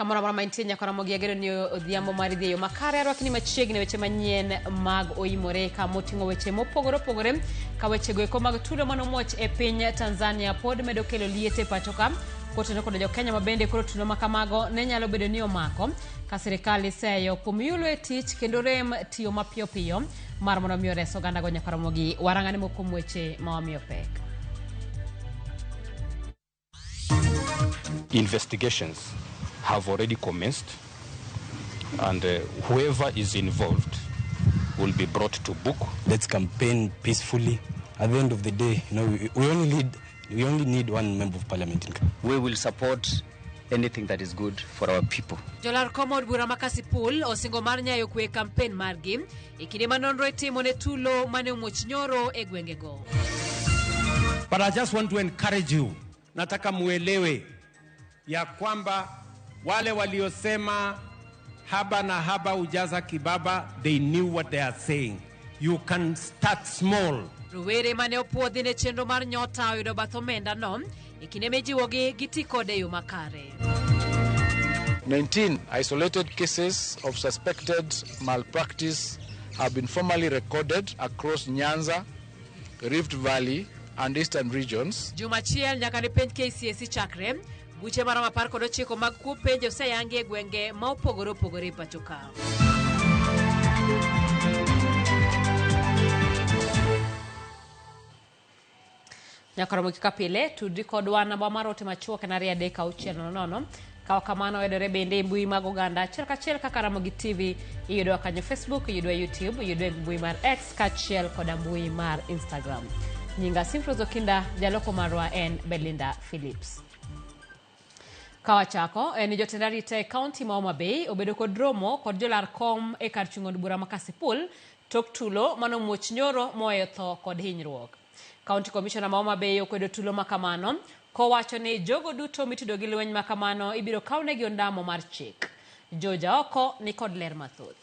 Kamora mara maintinya kora mogi agero ni odhiambo mari dhiyo makare arwakni machiegni weche manyien mag oimore ka moting'o weche mopogore opogore ka weche goeko mag tulo manomuoch e piny Tanzania pod medo kelo liete pachoka kotendo kod jo Kenya mabende koro tulo makamago ne nyalo bedo ni omako ka sirikal iseyo kuom yulo e tich kendo rem tiyo mapiyo piyo mar mondo miyo reso oganda go nyakora mogi warang'ane moko weche mawamiyo pek. Investigations have already commenced, and whoever is involved will be brought to book. Let's campaign peacefully. At the end of the day, we only need one member of parliament. We will support anything that is good for our people. Jolar komod burama Kasipul osingo mar nyayo kwe campaign margi ikinde manonro itimo ne tulo mane omuoch nyoro e gwengego. But I just want to encourage you. Nataka muelewe ya kwamba wale waliosema haba na haba ujaza kibaba, they knew what they are saying. You can start small. Ruwere mane opuodhi ne chenro mar nyota oyudo bath omenda no ikinde mejiwogi giti kode yo makare. 19 isolated cases of suspected malpractice have been formally recorded across Nyanza, Rift Valley and Eastern regions. Jumachiel nyaka ne penj KCSE chakre buche mara mapar kod 9 mag kuo penj oseyangi e gwenge ma opogore opogore pachoka. Nyakora mokika pile tudri kodwa namba mar ote machuok na ria deka uchiel nono kawa kamano edore bende mbui mag oganda chiel kaka Ramogi TV iyudo kanyo Facebook, iyudo YouTube, iyudo mbui mar X kachiel koda mbui mar Instagram. Nyinga Simfrozo Kinda jaloko marwa en Belinda Phillips. Kawachako ni jotendari te county ma Homa Bay obedo kod romo kod jolar kom e kar chung'od bura ma Kasipul tok tulo mano muoch nyoro moyo tho kod hinyruok. County Commissioner ma Homa Bay okwedo tulo makamano kowacho ni jogo duto mitudo gi lweny makamano ibiro kawnegi ondamo mar chik. Joja oko ni kod ler mathoth.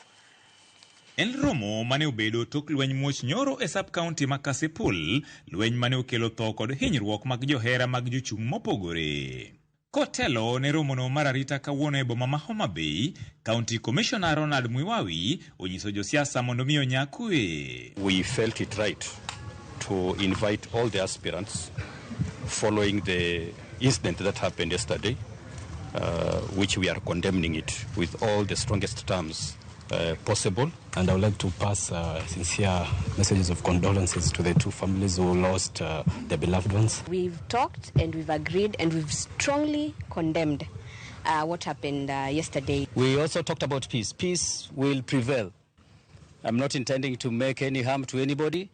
En romo mane obedo tok lweny muoch nyoro e sub county ma Kasipul, lweny mane okelo tho kod hinyruok mag johera mag jochung' mopogore. Kotelo ne romono mararita kawuono e boma ma Homa Bay, County Commissioner Ronald Mwiwawi onyiso josiasa mondo miyo nyakue. We felt it right to invite all the aspirants following the incident that happened yesterday, which we are condemning it with all the strongest terms possible. And I would like to pass sincere messages of condolences to the two families who lost their beloved ones. We've talked and we've agreed and we've strongly condemned what happened yesterday. We also talked about peace. Peace will prevail. I'm not intending to make any harm to anybody.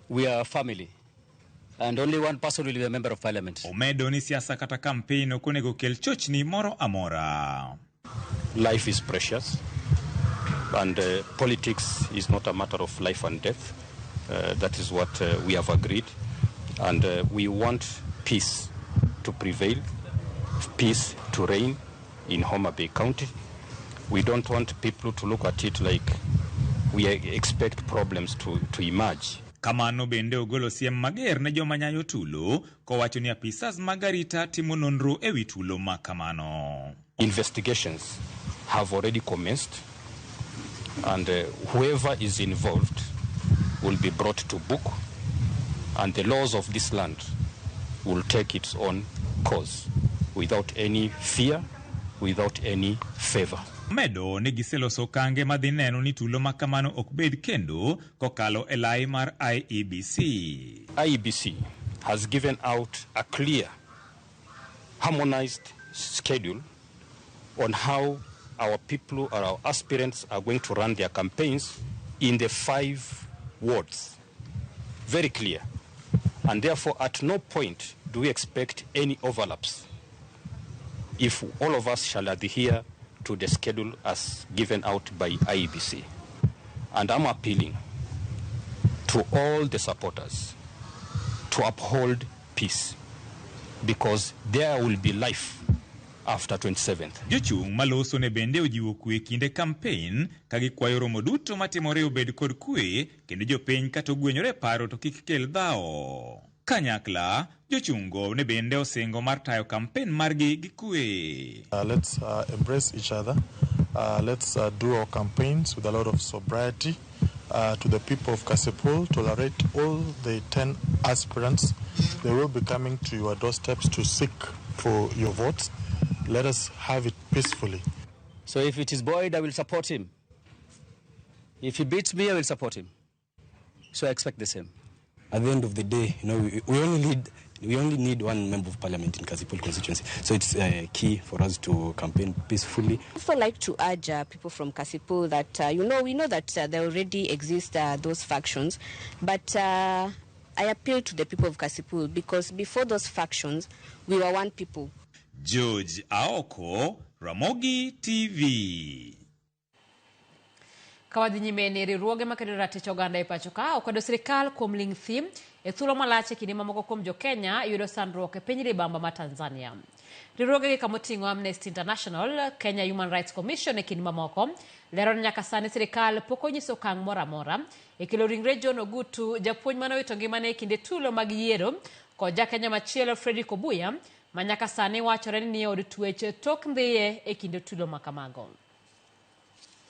We are a family. And only one person will be a member of parliament. Omedo ni siasa kata campaign okonego kel chochni moro amora. Life is precious, and politics is not a matter of life and death. That is what we have agreed, and we want peace to prevail, peace to reign in Homa Bay County. We don't want people to look at it like we expect problems to emerge. Kamano bende ogolo siem mager ne joma nyayo tulo kowacho ni apisas magarita timo nonro ewi tulo makamano. Investigations have already commenced, and whoever is involved will be brought to book, and the laws of this land will take its own course without any fear, without any favor. Medo ne giseloso kange madhi neno ni tulo makamano okbed kendo kokalo elai mar IEBC. IEBC has given out a clear, harmonized schedule on how our people or our aspirants are going to run their campaigns in the 5 wards. Very clear. And therefore, at no point do we expect any overlaps if all of us shall adhere to the schedule as given out by IEBC. And I'm appealing to all the supporters to uphold peace, because there will be life after 27th. Jochung' maloso ne bende ojiwo kwe kinde campaign kagikwayo romo duto matimore obed kod kwe kendo jopiny kata ogwenyore paro to kik kel dhao. Kanyakla, jochungo ne bende osingo mar tayo kampen margi gi kwe. Let's embrace each other. Let's do our campaigns with a lot of sobriety. To the people of Kasipul, tolerate all the 10 aspirants. They will be coming to your doorsteps to seek for your votes. Let us have it peacefully. So if it is Boyd, I will support him. If he beats me, I will support him. So I expect the same. At the end of the day, we only need one member of parliament in Kasipul constituency. So it's key for us to campaign peacefully. I also like to urge people from Kasipul that, we know that there already exist those factions, but I appeal to the people of Kasipul because before those factions, we were one people. George Aoko, Ramogi TV. Kawadhi nyime ni riwruoge makedo ratich oganda e pacho ka okwedo sirikal kuom ling thim e thuolo malache kinde mamoko kuom jo Kenya yudo sandruok e piny libamba ma Tanzania. Riwruoge gi kamoting'o Amnesty International, Kenya Human Rights Commission e kinde mamoko lero ni nyaka sani sirikal pok onyiso okang' moro amora e kelo ringre John Ogutu, japuonj manowito ngimane e kinde tulo mag yiero, kod jakenya machielo Fredrick Obuya ma nyaka sani wachore ni od twech tok ndhiye e kinde tulo makamago.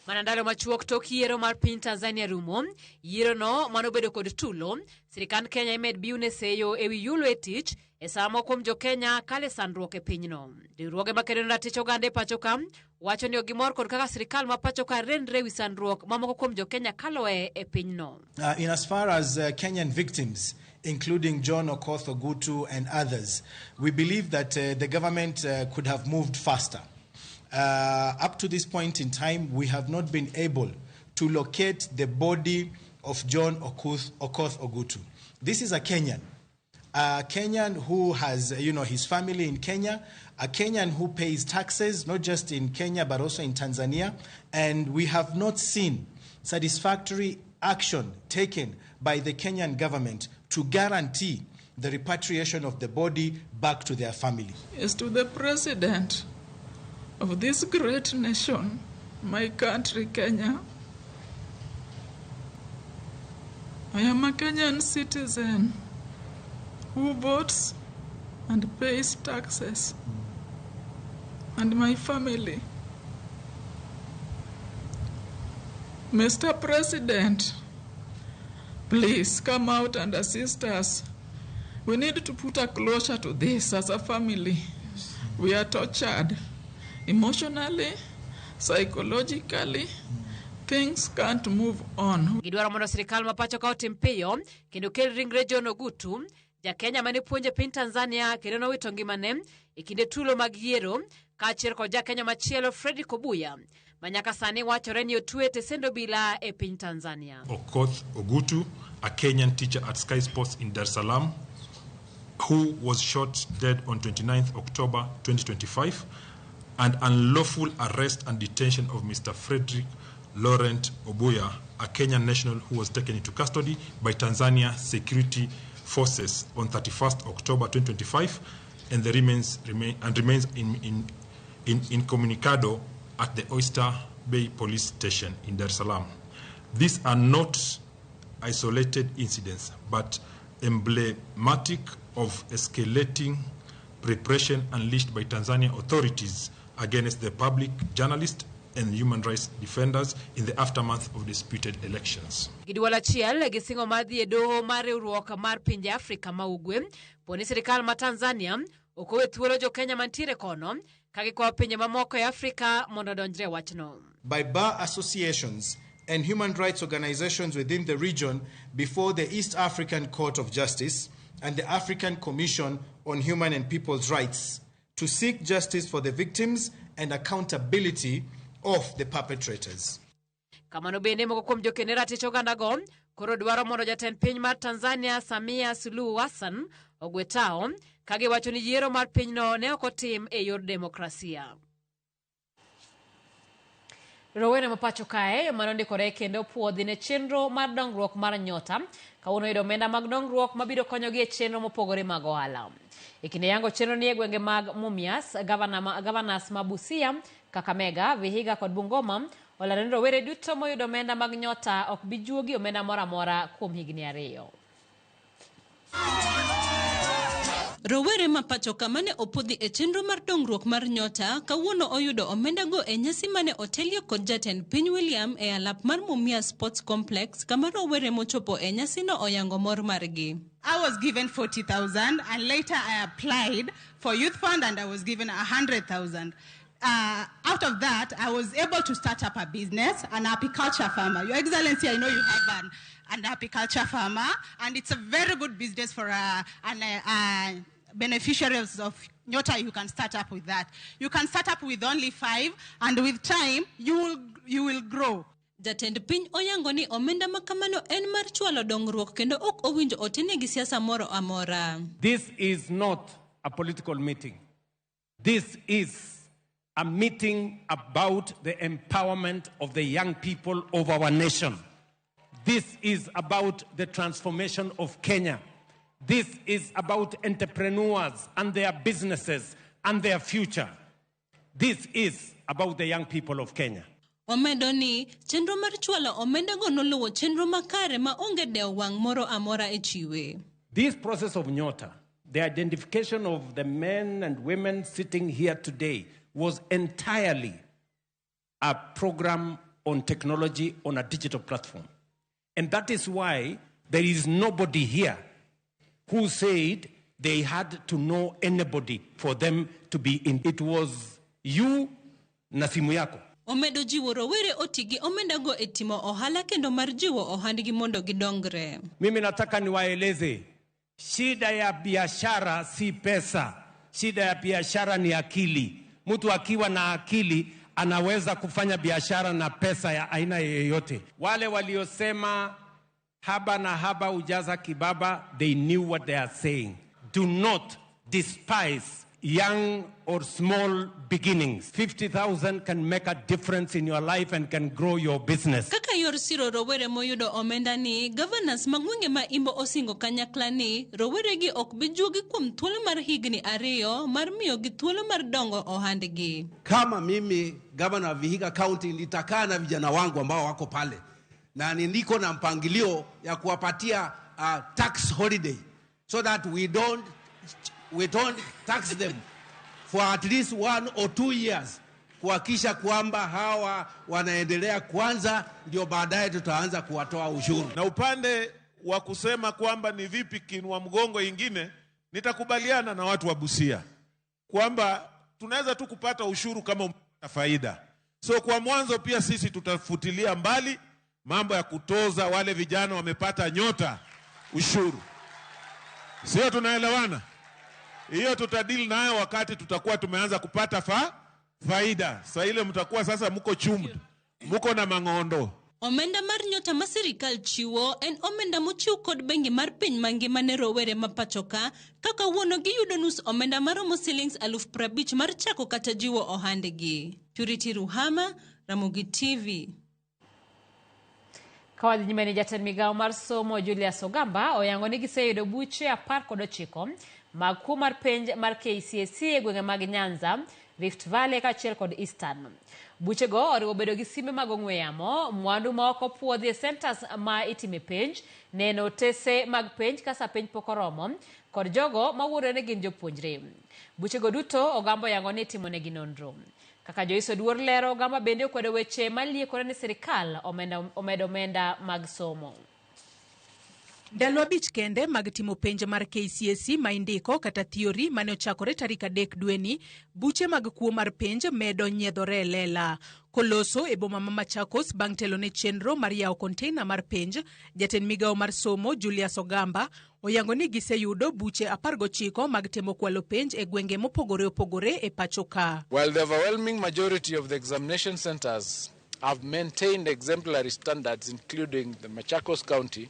Manandalo machuok tok yiero mar piny Tanzania rumo, yiero no manobedo kod tulo, sirikand Kenya imed biune seyo ewi yulo e tich e samo kuom jo Kenya kale sandruok e pinyno. Riwruoge makedo ratich oganda e pacho ka wacho ni ogimor kod kaka sirikal ma pacho ka rendre wi sandruok mamoko kuom jo Kenya kaloe e pinyno. In as far as Kenyan victims, including John Okoth Ogutu and others, we believe that the government could have moved faster. Up to this point in time, we have not been able to locate the body of John Okoth Ogutu. This is a Kenyan who has, his family in Kenya, a Kenyan who pays taxes, not just in Kenya, but also in Tanzania. And we have not seen satisfactory action taken by the Kenyan government to guarantee the repatriation of the body back to their family. Yes, to the president of this great nation, my country, Kenya. I am a Kenyan citizen who votes and pays taxes, and my family. Mr. President, please come out and assist us. We need to put a closure to this as a family. We are tortured. Emotionally, psychologically, things can't move on. Gidwaro mondo sirikal mapacho ka otim piyo kendo kel ringre John Ogutu, ja Kenya mane puonje piny Tanzania kendo nowito ngimane e kinde tulo mag yiero, kaachiel kod ja Kenya machielo Fredrick Obuya ma nyaka sani wachore ni otwe tesendo bila e piny Tanzania. Okoth Ogutu, a Kenyan teacher at Sky Sports in Dar es Salaam, who was shot dead on 29th October 2025, and unlawful arrest and detention of Mr. Fredrick Laurent Obuya, a Kenyan national who was taken into custody by Tanzania security forces on 31st October 2025, and remains incommunicado at the Oyster Bay police station in Dar es Salaam. These are not isolated incidents, but emblematic of escalating repression unleashed by Tanzania authorities against the public, journalists, and human rights defenders in the aftermath of disputed elections. Gidwala chiel gisingo madhi e doho mar riwruok mar pinje Afrika ma ugwe, poni sirikal ma Tanzania okowe thuolo jo Kenya mantiere kono kagikwayo pinje mamoko e Afrika mondo donjre wachno. By bar associations and human rights organizations within the region before the East African Court of Justice and the African Commission on Human and People's Rights to seek justice for the victims and accountability of the perpetrators. Kamano bende moko kuom jokene ratich oganda go koro dwaro mondo jatend piny mar Tanzania Samia Suluhu Hassan ogwe tao kagiwacho ni yiero mar pinyno ne ok otim e yor demokrasia. Rowere mapacho kae manondikore kendo puodhi ne chenro mar dongruok mar Nyota kawuono yudo omenda mag dongruok mabiro konyogi e chenro mopogore mag ohala. E kinde yango chenro ni e gwenge mag Mumias, Governors ma Busia, Kakamega, Vihiga kod Bungoma olero ni rowere duto moyudo omenda mag Nyota ok bi juogi omenda moro amora kuom higni 2. Rowere mapacho kamane opodhi e chenro mar dongruok mar Nyota kawuono oyudo omenda go e nyasi mane otelio kod jatend piny William e alap mar Mumia Sports Complex kama rowere mochopo e nyasi no oyango mor margi. I was given 40,000 and later I applied for youth fund and I was given 100,000. Out of that, I was able to start up a business, an apiculture farmer. Your Excellency, I know you have an apiculture farmer, and it's a very good business for beneficiaries of Nyota. You can start up with that. You can start up with only 5, and with time, you will grow. Jatend piny oyango ni omenda makamano en mar chwalo dongruok kendo ok owinjo otine gi siasa moro amora. This is not a political meeting. This is a meeting about the empowerment of the young people of our nation. This is about the transformation of Kenya. This is about entrepreneurs and their businesses and their future. This is about the young people of Kenya. Omedo ni chenro mar chwalo omenda go noluwo chenro makare ma onge dewo wang' moro amora e chiwe. This process of Nyota, the identification of the men and women sitting here today, was entirely a program on technology on a digital platform. And that is why there is nobody here who said they had to know anybody for them to be in. It was you na simu yako. Omedo jiwo rowere otigi omenda go e timo ohala kendo mar jiwo ohandgi mondo gidongre. Mimi nataka niwaeleze, shida ya biashara si pesa. Shida ya biashara ni akili. Mtu akiwa na akili anaweza kufanya biashara na pesa ya aina yoyote. Wale waliosema haba na haba ujaza kibaba, they knew what they are saying. Do not despise young or small beginnings. 50,000 can make a difference in your life and can grow your business. Kaka yor siro rowere moyudo omenda ni, governors magwenge ma imbo osingo kanyakla ni, rowere gi ok bijugi kuom thuolo mar higni 2 mar miyo gi thuolo mar dongo ohandgi. Kama mimi governor wa Vihiga County nitakaa na vijana wangu ambao wako pale na niko na mpangilio ya kuwapatia tax holiday so that we don't tax them for at least 1 or 2 years, kuhakisha kwamba hawa wanaendelea kwanza, ndio baadaye tutaanza kuwatoa ushuru. Na upande wa kusema kwamba ni vipi kinua mgongo ingine, nitakubaliana na watu wa Busia kwamba tunaweza tu kupata ushuru kama umepata faida. So kwa mwanzo pia sisi tutafutilia mbali mambo ya kutoza wale vijana wamepata Nyota ushuru. Sio, tunaelewana? Hiyo tutadili nayo wakati tutakuwa tumeanza kupata faida. Sasa ile mtakuwa sasa mko chumdu, mko na mangondo. Omenda mar Nyota ma sirikal chiwo en omenda mochiw kod bengi mar piny mangima ne rowere mapachoka kaka wuono giyudo nus omenda maromo shillings 50,000 mar chako kata jiwo ohandgi. Purity Ruhama, Ramogi TV. Kawadhi nyime ni jatend migao mar somo Julius Ogamba oyango ni giseyudo buche 19 mag kuo mar penj mar KCSE e gwenge mag Nyanza, Rift Valley kaachiel kod Eastern. Buche go oriwo bedo gi simbe mag ong'we yamo, mwandu ma ok opuodhi e centers ma itime penj, neno tese mag penj kasa penj pok oromo, kod jogo mawuoro ni gin jopuonjre. Buche go duto Ogamba oyango ni timonegi nonro. Kaka joiso duor lero, Ogamba bende okwedo weche maliekore ni sirikal omedo omenda mag somo. Ndalo 5 kende mag timo penj mar KCSE ma indiko kata theory mane ochakore tarik 3 dweni, buche mag kuo mar penj medo nyiedhore lela. Koloso e boma ma Machakos bang' telo ne chenro mar yawo container mar penj, jatend migao mar somo Julius Ogamba oyango ni giseyudo buche 19 mag temo kwalo penj e gwenge mopogore opogore e pachoka. While the overwhelming majority of the examination centers have maintained exemplary standards, including the Machakos County,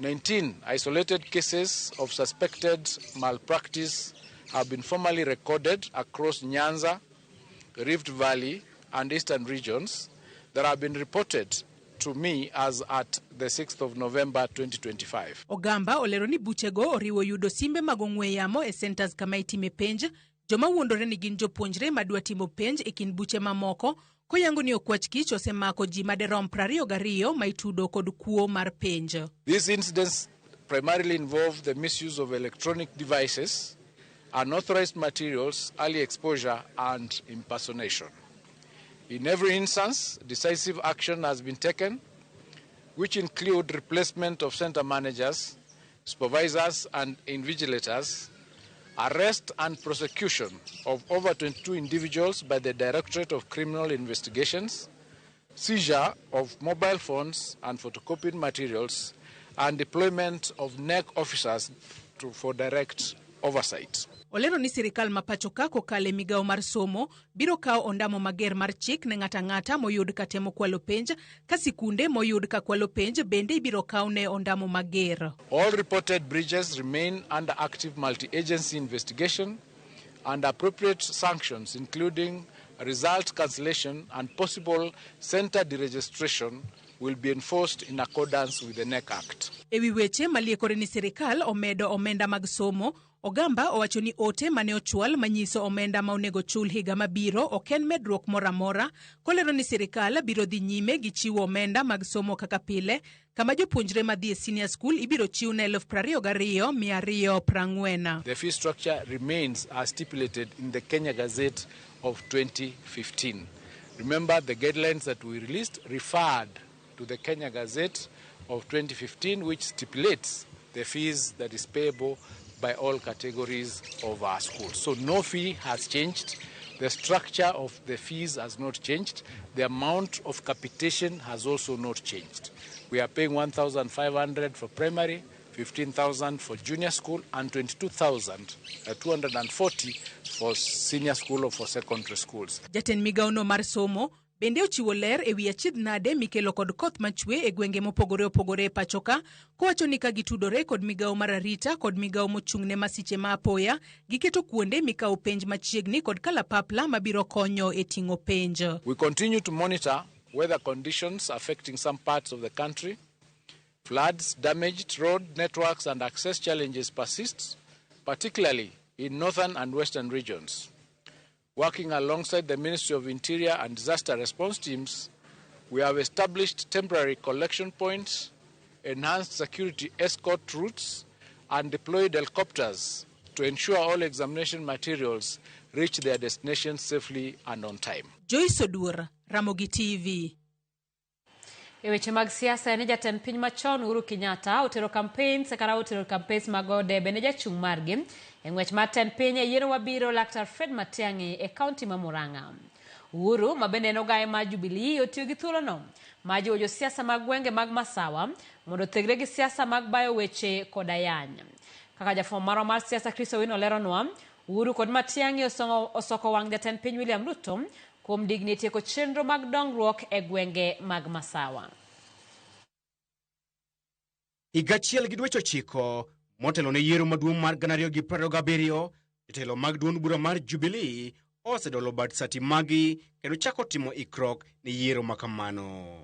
19 isolated cases of suspected malpractice have been formally recorded across Nyanza, Rift Valley, and Eastern regions that have been reported to me as at the 6th of November 2025. Ogamba olero ni buchego oriwo yudo simbe mag ong'we yamo e centers kama itime penj, joma wuondore ni gin jopuonjre madwa timo penj e kin buche mamoko, koyango ni okwach kich osemako ji maderom 22 maitudo kod kuo mar penj. These incidents primarily involve the misuse of electronic devices unauthorized materials, early exposure, and impersonation. In every instance, decisive action has been taken, which include replacement of center managers, supervisors, and invigilators, arrest and prosecution of over 22 individuals by the Directorate of Criminal Investigations, seizure of mobile phones and photocopied materials, and deployment of NEC officers for direct oversight. Olero ni sirikal mapacho ka kokale migao mar somo biro kao ondamo mager mar chik ne ng'ata moyud katemo kwalo penj, ka sikunde moyud ka kwalo penj bende ibiro kao ne ondamo mager. All reported breaches remain under active multi-agency investigation, and appropriate sanctions including result cancellation and possible center deregistration will be enforced in accordance with the NEC Act. Ewi weche maliekore ni sirikal omedo omenda mag somo, Ogamba owacho ni ote mane ochwal manyiso omenda ma onego chul higa mabiro oken medruok moramora, kolero ni sirikal biro dhi nyime gi chiwo omenda mag somo kaka pile, kama jopuonjre madhi e senior school ibiro chiw ne 22,240. The fee structure remains as stipulated in the Kenya Gazette of 2015. Remember, the guidelines that we released referred to the Kenya Gazette of 2015, which stipulates the fees that is payable by all categories of our schools. So no fee has changed. The structure of the fees has not changed. The amount of capitation has also not changed. We are paying 1,500 for primary, 15,000 for junior school, and 22,240 for senior school or for secondary schools. Jaten migao no mar somo bende ochiwo ler ewi achiedh nade mikelo kod koth machwe e gwenge mopogore opogore e pachoka, kowacho ni ka gitudore kod migao mar arita kod migao mochung'ne masiche ma apoya, giketo kuonde mikao penj machiegni kod kalapapla mabiro konyo e ting'o penj. We continue to monitor weather conditions affecting some parts of the country. Floods, damaged road networks, and access challenges persist, particularly in northern and western regions. Working alongside the Ministry of Interior and Disaster Response teams, we have established temporary collection points, enhanced security escort routes, and deployed helicopters to ensure all examination materials reach their destinations safely and on time. Joyce Odur, Ramogi TV. E weche mag siasa ne jatend piny machon Uhuru Kenyatta otero campaigns kara otero campaigns magode bende jachung' margi e ng'wech mar tend piny e yiero mabiro Dr. Fred Matiang'i e kaunti ma Murang'a. Uhuru ma bende en ogaye mar Jubilee otiyo gi thuolono ma jiwo josiasa mag gwenge mag Masawa mondo othegre gi siasa mag bayo weche kod ayany. Kaka jafwambo marwa mar siasa Chris Owino leronwa, Uhuru kod Matiang'i osoko wang' jatend piny William Ruto kuom digni tieko chenro mag dongruok e gwenge mag Masawa. Igachiel gi dweche 9 motelo ne yiero maduong' mar 2027, jotelo mag duond bura mar Jubilee osedolo bad sati magi kendo chako timo ikrok ne yiero makamano.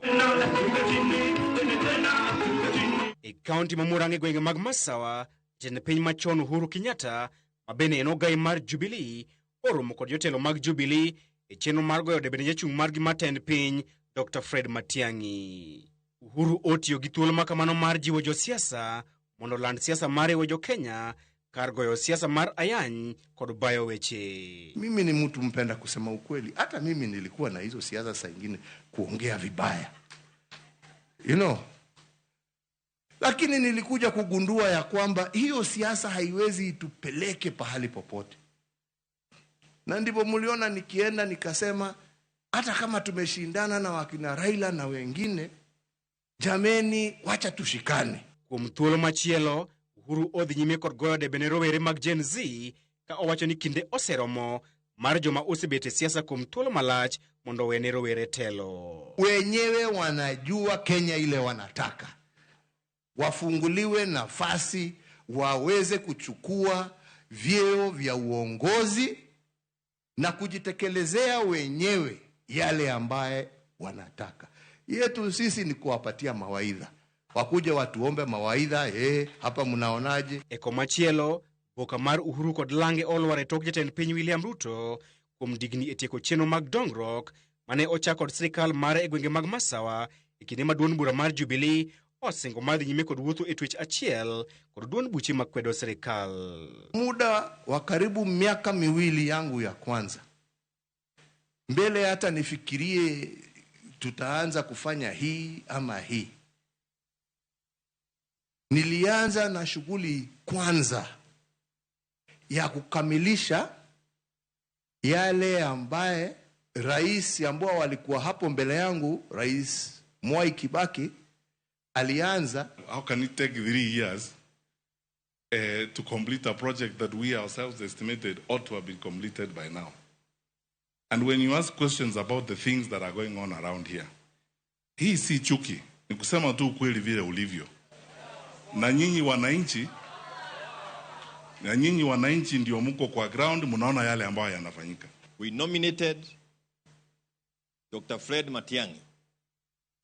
E kaunti ma Murang'a gwenge mag Masawa, jatend piny machon Uhuru Kenyatta ma bende en ogaye mar Jubilee oromo kod jotelo mag Jubilee e chenro mar goyo debe ne jachung' margi matend piny Dr. Fred Matiang'i. Uhuru otiyo gi thuolo makamano mar jiwo josiasa mondo land siasa mare wejo Kenya kar goyo siasa mar ayany kod bayo weche. Mimi ni mtu mpenda kusema ukweli. Hata mimi nilikuwa na hizo siasa saa ingine kuongea vibaya. Lakini nilikuja kugundua ya kwamba hiyo siasa haiwezi itupeleke pahali popote. Na ndipo mliona nikienda nikasema hata kama tumeshindana na wakina Raila na wengine, jameni wacha tushikane. Kuom thuolo machielo, Uhuru odhi nyime kod goyo debe ne rowere mag Gen Z ka owacho ni kinde oseromo mar joma osebet e siasa kuom thuolo malach mondo wene rowere telo. Wenyewe wanajua Kenya ile wanataka. Wafunguliwe nafasi waweze kuchukua vyeo vya uongozi na kujitekelezea wenyewe yale ambaye wanataka. Yetu sisi ni kuwapatia mawaidha. Wakuja watuombe mawaidha, hapa mnaonaje? Eko machielo, boka mar Uhuru kod lange olware tok jatend piny William Ruto kuom digni e tieko chenro mag dongruok mane ochak kod sirikal mare e gwenge mag Masawa e kinde ma duond bura mar Jubilee osingo madhi nyime kod wuotho e twech achiel kod duond buche makwedo serikal. Muda wa karibu miaka miwili yangu ya kwanza, mbele hata nifikirie tutaanza kufanya hii ama hii, nilianza na shughuli kwanza ya kukamilisha yale ambaye rais ambao walikuwa hapo mbele yangu, Rais Mwai Kibaki, alianza. How can it take 3 years to complete a project that we ourselves estimated ought to have been completed by now? And when you ask questions about the things that are going on around here, hii si chuki, ni kusema tu ukweli vile ulivyo. Na nyinyi wananchi ndio mko kwa ground, mnaona yale ambayo yanafanyika. We nominated Dr. Fred Matiang'i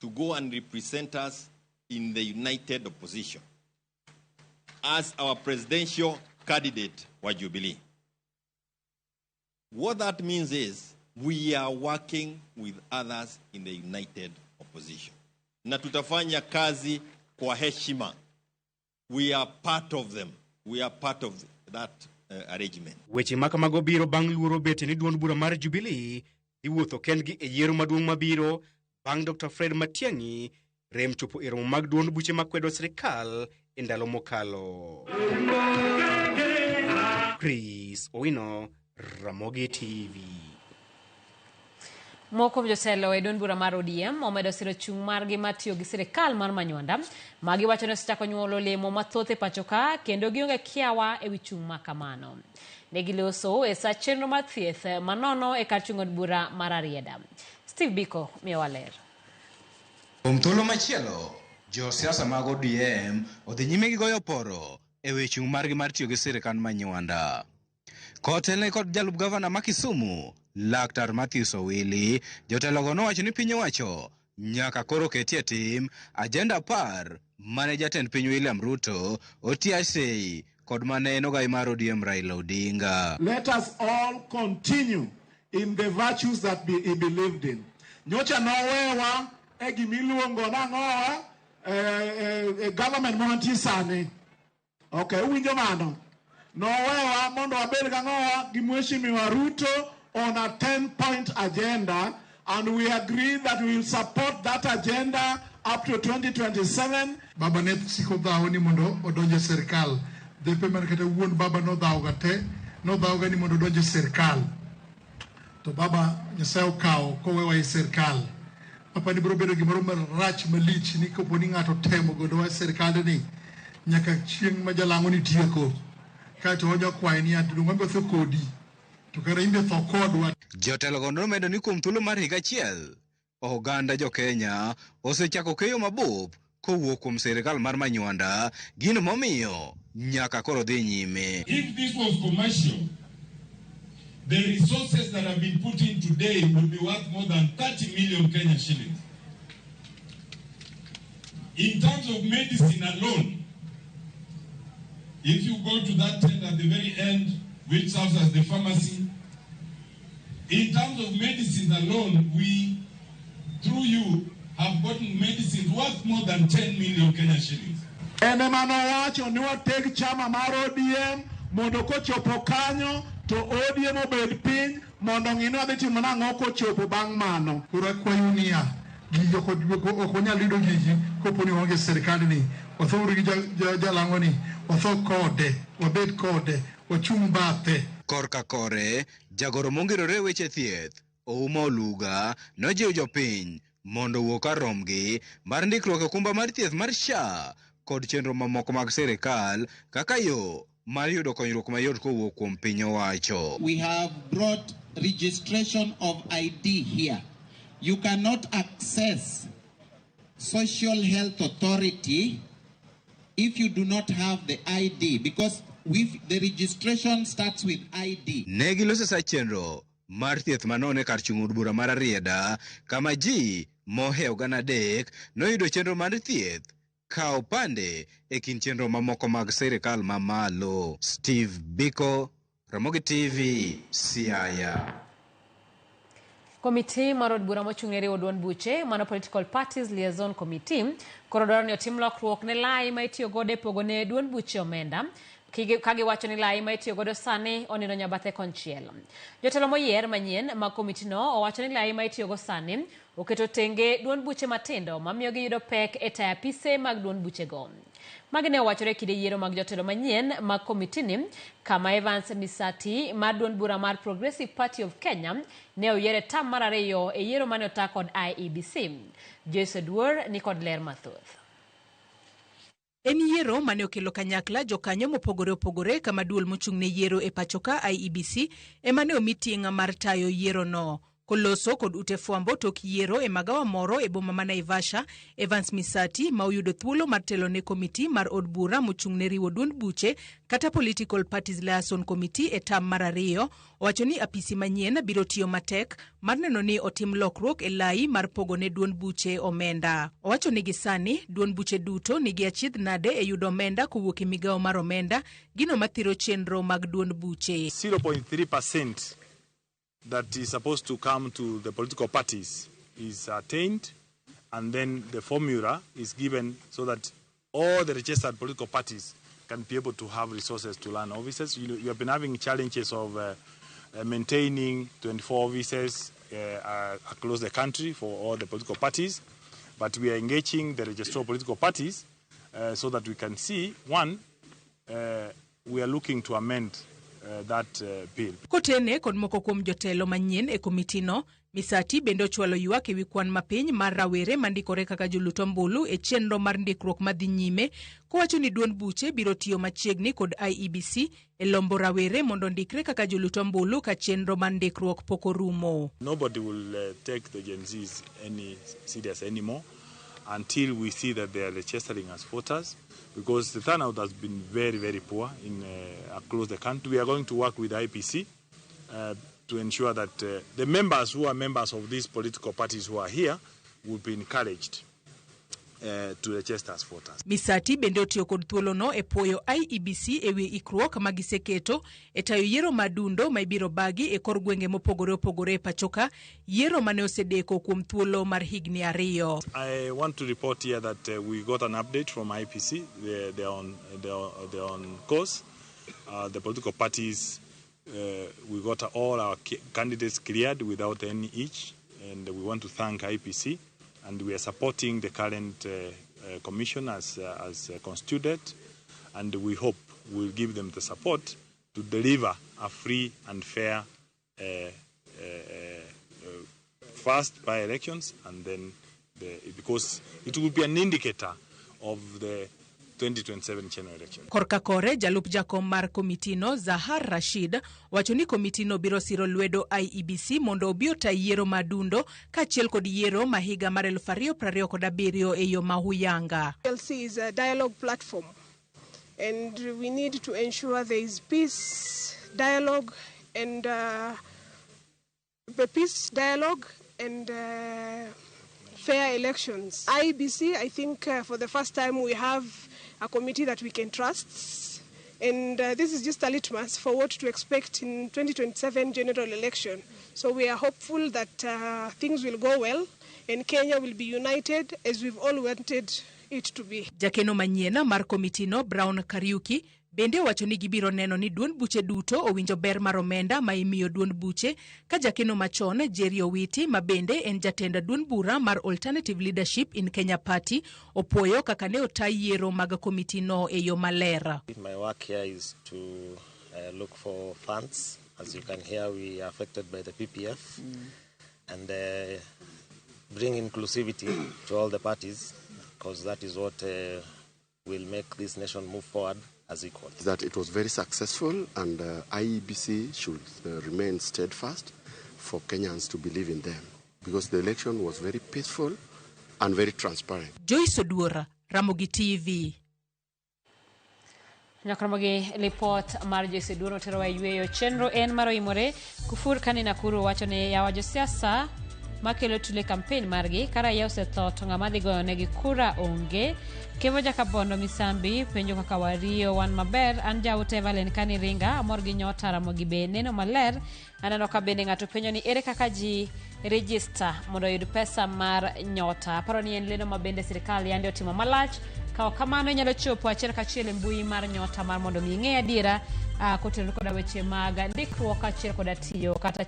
to go and represent us in the united opposition as our presidential candidate wa Jubilee. What that means is we are working with others in the united opposition. Na tutafanya kazi kwa heshima. We are part of them. We are part of that arrangement. Weche makamago biro bang' luoro bete ni duond bura mar Jubilee iwuotho kendgi e yiero maduong' mabiro bang' Dr. Fred Matiang'i rem chopo e romo mag duond buche makwedo serikal e ndalo mokalo. Chris Owino, Ramogi TV. Moko jotelo e duond bura mar ODM omedo siro chung' margi matiyo gi sirikal mar Manyonda magi wacho ni osechako nyuolo olemo mathoth e pacho ka kendo gionge kiawa e wi chung' ma kamano. Ne giloso e sa chenro mar thieth manono e kar chung' od bura mar Arieda. Steve Biko miyowa ler. Thuolo machielo, jo siasa mag ODM odhi nyime gi goyo poro e wi chung' margi mar tiyo gi sirikal Manyonda. Kotelne kod jalup gavana ma Kisumu, Laktar Matthews Owili, jotelogo nowacho ni piny owacho nyaka koro ketie tim agenda par mane jatend piny William Ruto otia sei kod mane en ogai mar ODM Raila Odinga. Let us all continue in the virtues that he believed in. Nyocha nowewa e gimiluongo nang'owa government monti sani. Okay, uwinjo mano. Nowewa mondo abed gang'owa gi Mheshimiwa Ruto on a 10-point agenda, and we agree that we will support that agenda up to 2027. Baba ne siko dhawo ni mondo odonje serikal. Depe man kata wuon baba no dhawo gate, no dhawo gani mondo odonje serikal. To baba Nyasaye okawo kowewa e serikal. Papa ni biro bedo gimoro marach malich ni kopo ni ng'ato temo godo wa serikal ni nyaka chieng' ma jalango ni tieko. Kato onyo kwae ni ati ng'ombe tho kodi. Jotelogo nomedo ni kuom thuolo mar higa achiel, oganda jo Kenya osechako keyo mabup kowuok kuom sirikal mar Manyonda, gino momiyo nyaka koro dhi nyime. If this was commercial, the resources that have been put in today would be worth more than 30 million Kenya shillings. In terms of medicine alone, if you go to that tent at the very end, which serves as the pharmacy, in terms of medicine alone, we, through you, have gotten medicine worth more than 10 million Kenya shillings. Ene mano wacho ni wateg chama mar ODM mondo kochopo kanyo to ODM obed piny mondo ng'ino adhi timo nang'o kochopo bang' mano. Kura kwayo niya, gigo ok onyal yudo gigi kopo ni onge sirikal ni. Wathuru gi jalango ni, watho kode, wabed kode, wachung' bathe. Korka kore, jagoro mongirore weche thieth, Ouma Oluga, nojiwo jopiny mondo wuok aromgi mar ndikruok e okumba mar thieth mar SHA kod chenro mamoko mag sirikal kaka yo mar yudo konyruok mayot kowuok kuom piny owacho. We have brought registration of ID here. You cannot access Social Health Authority if you do not have the ID, because the registration starts with ID. Negiloso sa chenro mar thieth manone kar chung' od bura mar Arieda, kama ji mohewo gana adek noyudo chenro mar thieth ka opande e kind chenro mamoko mag sirikal mamalo. Steve Biko, Ramogi TV, Siaya. Komiti mar od bura mochung'ne riwo duond buche mano Political Parties Liaison Committee koro dwaro ni otim lokruok ne lai ma itiyo godo e pogo ne duond buche omenda kagi wacho ni lai ma itiyo godo sani onindo nyabathe konchiel. Jotelo moyier manyien ma komiti no owacho ni lai ma itiyo go sani oketo tenge duond buche matindo mamiyo gi yudo pek e tayo apise mag duond buche go. Magine owachore kide yiero mag jotelo manyien mag komiti ni kama Evans Misati mar duond bura mar Progressive Party of Kenya ne oyiere tam mar 2 e yiero mane ota kod IEBC. Joyce Duor ni kod ler mathoth. En yiero mane okelo kanyakla jokanyo mopogore opogore kama duol mochung'ne yiero e pachoka IEBC emane omi ting' mar tayo yiero no. Koloso kod ute fwambo tok yiero e magawa moro e boma ma Naivasha, Evans Misati ma oyudo thuolo mar telo ne komiti mar od bura mochung'ne riwo duond buche kata Political Parties Liaison Committee e tam mar 2 owacho ni apisi manyien biro tiyo matek mar neno ni otim lokruok e lai mar pogo ne duond buche omenda. Owacho ni gisani duond buche duto nigi achiedh nade e yudo omenda kowuok e migawo mar omenda gino mathiro chenro mag duond buche. 0.3% that is supposed to come to the political parties is attained, and then the formula is given so that all the registered political parties can be able to have resources to run offices. You have been having challenges of maintaining 24 offices across the country for all the political parties, but we are engaging the registrar of political parties so that we can see, one, we are looking to amend that bill. Kotene kod moko kuom jotelo manyien e komiti no, Misati bende ochwalo ywak e wi kwan mapiny mar rawere mandikore kaka joluto ombulu e chenro mar ndikruok madhi nyime, kowacho ni duond buche biro tiyo machiegni kod IEBC e lombo rawere mondo ndikre kaka joluto ombulu ka chenro mar ndikruok pok orumo. Nobody will take the Gen Zs any serious anymore until we see that they are registering as voters, because the turnout has been very, very poor in across the country. We are going to work with IEBC to ensure that the members who are members of these political parties who are here will be encouraged to register as voters. Misati bende otiyo kod thuolo no e puoyo IEBC e wi ikruok ma giseketo e tayo yiero madundo ma ibiro bagi e kor gwenge mopogore opogore e pachoka, yiero mane osedeko kuom thuolo mar higni 2. I want to report here that we got an update from IEBC. They're on course. The political parties, we got all our candidates cleared without any hitch, and we want to thank IEBC. And we are supporting the current commission as constituted, and we hope we'll give them the support to deliver a free and fair first by-elections, and then because it will be an indicator of the 2027 general election. Korka kore jalup jakom mar komitino Zahar Rashid wacho ni komitino biro siro lwedo IEBC mondo obi ota yiero madundo kachiel kod yiero ma higa mar 2027 e yo mahuyanga. LC is a dialogue platform, and we need to ensure there is peace, dialogue, and fair elections. IEBC, I think for the first time we have a committee that we can trust, and this is just a litmus for what to expect in 2027 general election. So we are hopeful that things will go well and Kenya will be united as we've all wanted it to be. Jakeno Manyien mar komitino Brown Kariuki bende wacho ni gibiro neno ni duond buche duto owinjo ber mar omenda ma imiyo duond buche, ka jakeno machon Jerry Owiti ma bende en jatend duond bura mar Alternative Leadership in Kenya Party opoyo kaka ne otayo yiero mag komitino e yo maler. My work here is to look for funds. As you can hear, we are affected by the PPF and bring inclusivity to all the parties, because that is what will make this nation move forward as equal. That it was very successful, and IEBC should remain steadfast for Kenyans to believe in them, because the election was very peaceful and very transparent. Joyce Oduora, Ramogi TV. Nyakromogi report mar Joyce Oduora otero wa yweyo chenro en maro imore kufur kani Nakuru wacho ni yawa josiasa makelo tule campaign margi kara yause thot ng'amadhi goyo negi kura onge. Kevo Jakabondo Misambi penjo kaka wario wan maber an jaute Valen kani ringa amor gi nyota Ramogi be neno maler anano ka bende ng'ato penjo ni ere kaka ji register mondo yud pesa mar nyota. Paro ni en leno mabende sirikal yande otimo malach kao kamano nyalo chopo achiel kachiel mbui mar nyota mar mondo mi ng'e adiera kotenore koda weche mag ndikruok achiel koda tiyo kata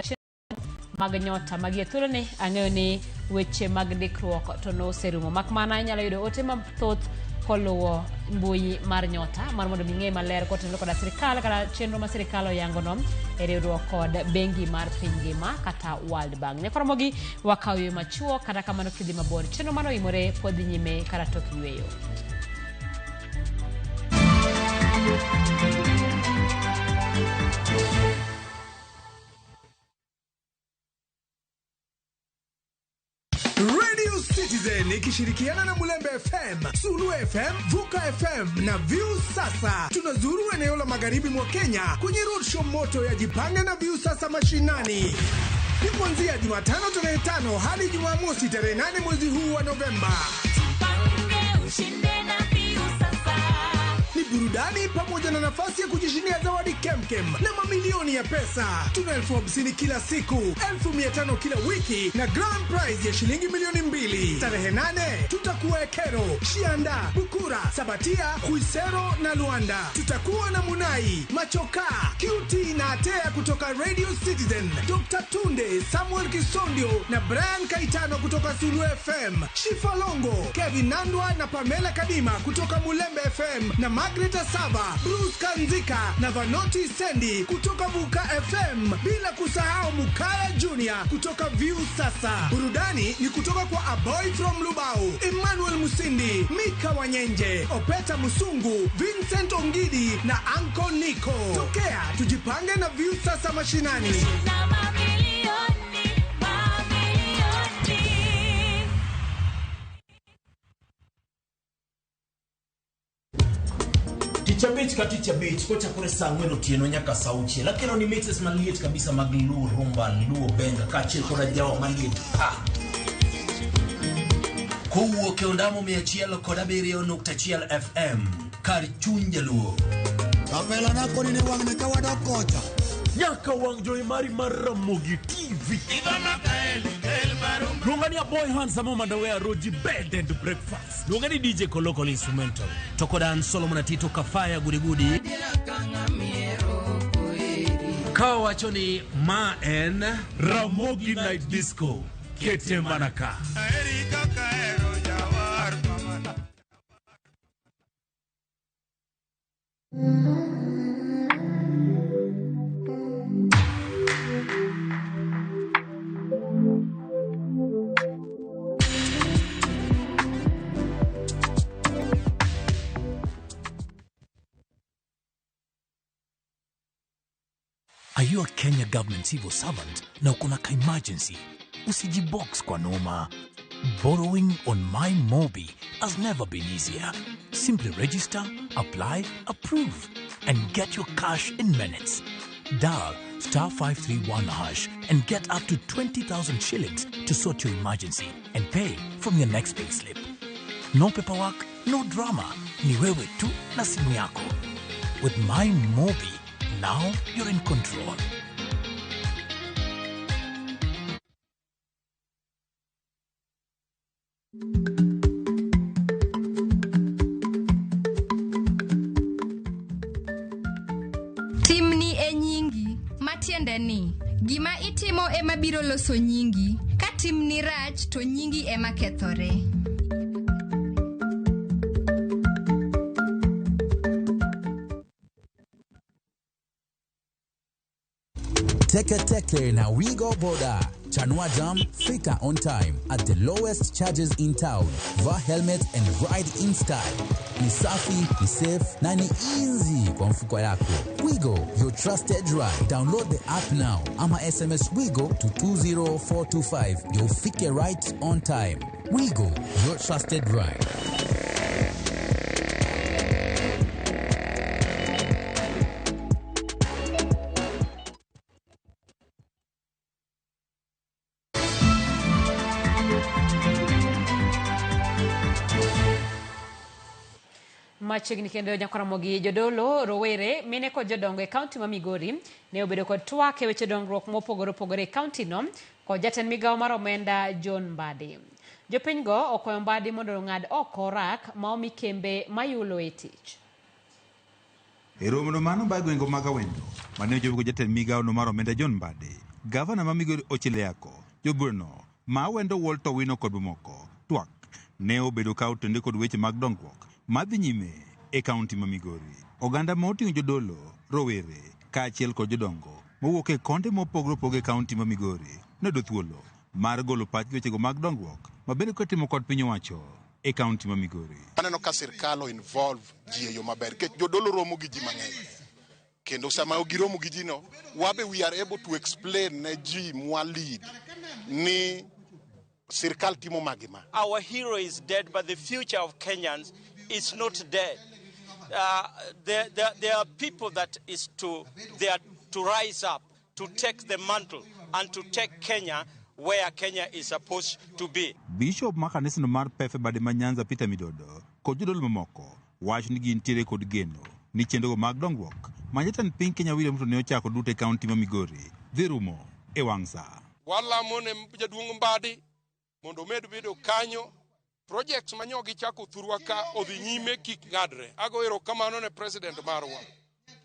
mag nyota magie thuolo ni ang'eyo ni weche mag ndikruok to no serumo makmana nyalo yudo ote mathoth koluwo mbui mar nyota mar mondo mi ng'e maler kotenore koda sirikal kata chenro ma sirikal oyangono e riwruok kod bengi mar piny ngima kata World Bank. Nyakoromogi wakawe machuo kata kamano kidhi mabor chenro mano imore pod nyime kata tok yweyo. Radio Citizen ikishirikiana na Mulembe FM, Sulu FM, Vuka FM na View Sasa. Tunazuru eneo la magharibi mwa Kenya kwenye roadshow moto ya Jipange na View Sasa mashinani. Ni kuanzia Jumatano tarehe 5 hadi Jumamosi tarehe 8 mwezi huu wa Novemba. Jipange ushinde na View Sasa. Ni burudani pamoja na nafasi ya kujishindia zawadi kemkem na mamilioni ya pesa. Tuna 50,000 kila siku, 1,500 kila wiki na grand prize ya shilingi milioni 2. Tarehe 8 tutakuwa Ekero, Shianda, Bukura, Sabatia, Huisero na Luanda. Tutakuwa na Munai, Machoka, QT na Atea kutoka Radio Citizen, Dr. Tunde, Samuel Kisondio na Brian Kaitano kutoka Sulu FM, Shifalongo, Kevin Nandwa na Pamela Kadima kutoka Mulembe FM na Margaret Saba, Bruce Kanzika na Vanoti Sendi kutoka Vuka FM, bila kusahau Mukaya Junior kutoka View Sasa. Burudani ni kutoka kwa A Boy from Lubao, Emmanuel Musindi, Mika Wanyenje, Opeta Musungu, Vincent Ongidi na Anko Nico. Tokea tujipange na View Sasa mashinani. Teacher beach kocha kure sangweno tieno nyaka sauchi lakini ni mixes maliet kabisa maglu rumba luo benga kachil kora jawa maliet kuwo ke ondamo 107.1 FM kar chunje luo kapela nako ni wangne ka wadokocha nyaka wang joy mari maramogi TV Lungani ya boy handsome mandawea roji bed and breakfast. Lungani DJ Kolokol instrumental. Tokodan Solomon Tito Kafaya gudi. Kawa wachoni Ma en Ramogi Night Disco. Kete Manaka. Are you a Kenya government civil servant na ukuna ka emergency? Usijibox kwa noma. Borrowing on MyMobi has never been easier. Simply register, apply, approve, and get your cash in minutes. Dial *531# and get up to 20,000 shillings to sort your emergency and pay from your next pay slip. No paperwork, no drama. Ni wewe tu na simu yako. With MyMobi, now you're in control. Timni e nyingi, matiende ni gima itimo ema biro loso nyingi, ka timni rach to nyingi ema kethore. Teke na we go border. Chanua Jam, fika on time at the lowest charges in town. Va helmet and ride in style. Ni safi, ni safe, na ni easy kwa mfuko yako. Wigo, your trusted ride. Download the app now. Ama SMS Wigo to 20425. You'll fike right on time. Wigo, your trusted ride. Machigni kendo Nyakaramogi jodolo rowere mine kod jodongo e kaunti ma Migori ne obedo kod twak e weche dongruok mopogore opogore e kaunti no ko jatend migawo mar omenda John Mbadi. Jopinygo okwayo Mbadi mondo ong'ad oko rak ma omi kembe mayulo e tich. E romono mano ba gwengo mag awendo mane ochopo jatend migawo no mar omenda John Mbadi, gavana ma Migori Ocheleako, joburno ma awendo Walter Wino kod moko twak ne obedo ka otende kod weche mag dongruok madhi nyime e kaunti ma Migori. Oganda ma oting'o jodolo, rowere kaachiel kod jodongo mowuok e konde mopogore opogore e kaunti ma Migori nodo thuolo mar golo pachgi wechego mag dongruok ma bende kotimo kod piny owacho e kaunti ma Migori. Aneno ka sirkal involve ji e yo maber nikech jodolo romo gi ji mang'eny. Kendo sama giromo gi ji no, wabe we are able to explain ne ji mwa lead ni sirkal timo magima. Our hero is dead, but the future of Kenyans is not dead. There are people that they are to rise up, to take the mantle and to take Kenya where Kenya is supposed to be. Bishop makanisno mar Pefe bade ma Nyanza Peter Midodo kod jodolo mamoko wach ni gintiere kod geno ni chenrogo mag dongruok ma jatend piny Kenya William Ruto ne ochako duto e kaunti ma Migori dhi rumo e wang' sa. Walamo ne jaduong' Mbadi mondo med bedo kanyo. Projects manyogi chako thurwa ka odhi nyime kik ng'adre. Ago erokamano ne president marwa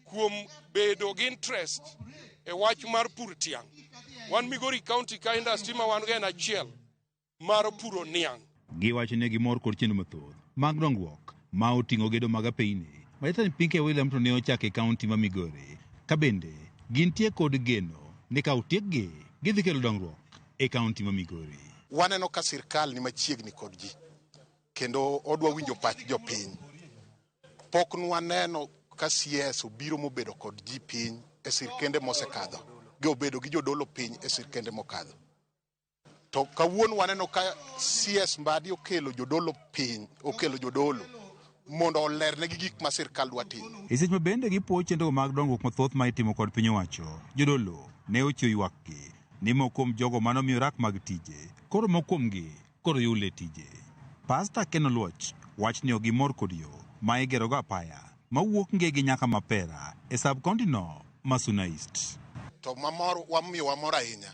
kuom bedo gi interest e wach mar pur tiang'. Wan Migori County ka industry ma wan gen achiel mar puro niang'. Giwacho ne gimor kod chenro mathoth mag dongruok ma oting'o gedo mag apeyni ma jatend piny Kenya William Ruto ne ochako e kaunti ma Migori. Ka bende gintie kod geno ni ka otiekgi gidhi kelo dongruok e kaunti ma Migori. Waneno ka sirkal ni machiegni kod ji kendo odwa winjo pach jopiny. Pok nwaneno ka CS obiro mobedo kod ji piny e sirkende mosekadho. Obedo gi jodolo piny e sirkende mokadho. To kawuono waneno ka CS Mbadi okelo jodolo piny, okelo jodolo mondo olerne gi gik ma sirkal dwa timo. E seche ma bende gipuo chenrogo mag dongruok mathoth ma itimo kod piny owacho, jodolo ne ochiewo ywakgi ni moko kuom jogo manomiyo rak mag tije koro moko kuomgi koro yule tije. Pastor Ken Oluoch wach ni ogimor kod yo ma igerogo apaya mawuok Ngegi nyaka Mapera e sub-county no ma Suna East. To wamiyo wamor ahinya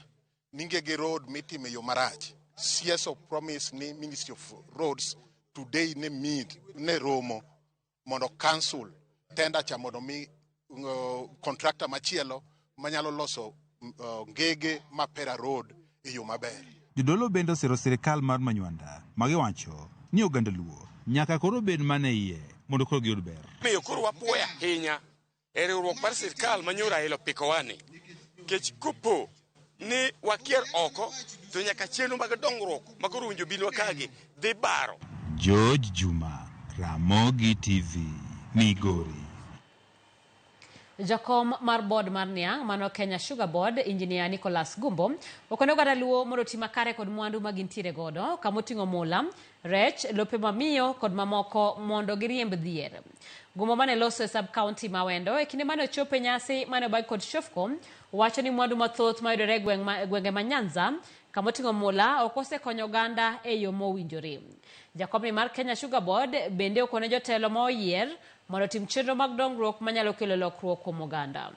ni Ngegi road mitime yo marach. CS of promise ni Ministry of Roads today ne romo mondo cancel tender cha mondo mi contractor machielo manyalo loso Ngege Mapera road e yo maber. Jodolo bende osiro sirkal mar Manywanda magiwacho ni oganda luo nyaka koro bed mane iye mondo koro giyud ber. Miyo koro wapuoya ahinya e riwruok mar sirkal manyora elo pikowani. Kech kopo ni wakier oko to nyaka chenro mag dongruok makoro winjo binwa kagi dhi baro. George Juma, Ramogi TV, Migori. Jakom mar board mar Niang' mano Kenya Sugar Board, Engineer Nicholas Gumbo, okono oganda luo mondo tima kare kod mwandu magintiere godo kamoting'o mula, rech, lope mamiyo kod mamoko mondo giriemb dhier. Gumbo mane loso e sub-county mawendo e kinde mane ochopo nyasi mane obagi kod Shofco wacho ni mwandu mathoth mayudore gwenge ma Nyanza kamoting'o mula okose konyo oganda e yo mowinjore. Jakom mar Kenya Sugar Board bende okone jotelo ma oyier mondo tim chenro mag dongruok manyalo kelo lokruok kuom oganda.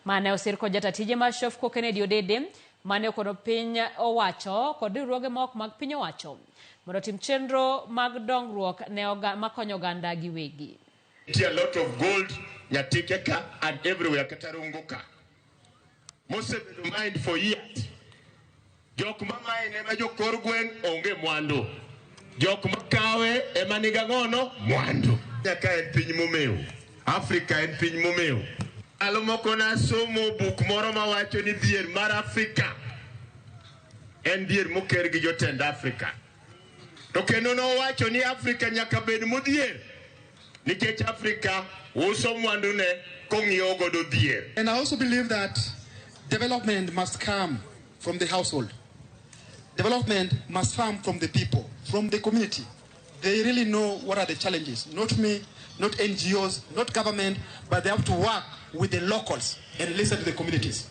Mane osir kod jatatije mar Shofco Kennedy Odede mane okono piny owacho kod riwruoge moko mag piny owacho mondo tim chenro mag dongruok ne makonyo oganda giwegi. A lot of gold nyatikeka and everywhere katarunguka. Mose bedo mind for years. Jok mama ene jo korgwen onge mwandu. Jok makawe ema niga ngono mwandu. Nyaka en piny momeo. Afrika en piny momeo. Alomoko na somo buk moro mawacho ni dhier mar Afrika en dhier moker gi jotend Afrika. To kendo no wacho ni Afrika nyaka bed modhier. Nikech Afrika uso mwandune kong'iyo godo dhier. And I also believe that development must come from the household. Development must come from the people, from the community. They really know what are the challenges. Not me, not NGOs, not government, but they have to work with the locals and listen to the communities.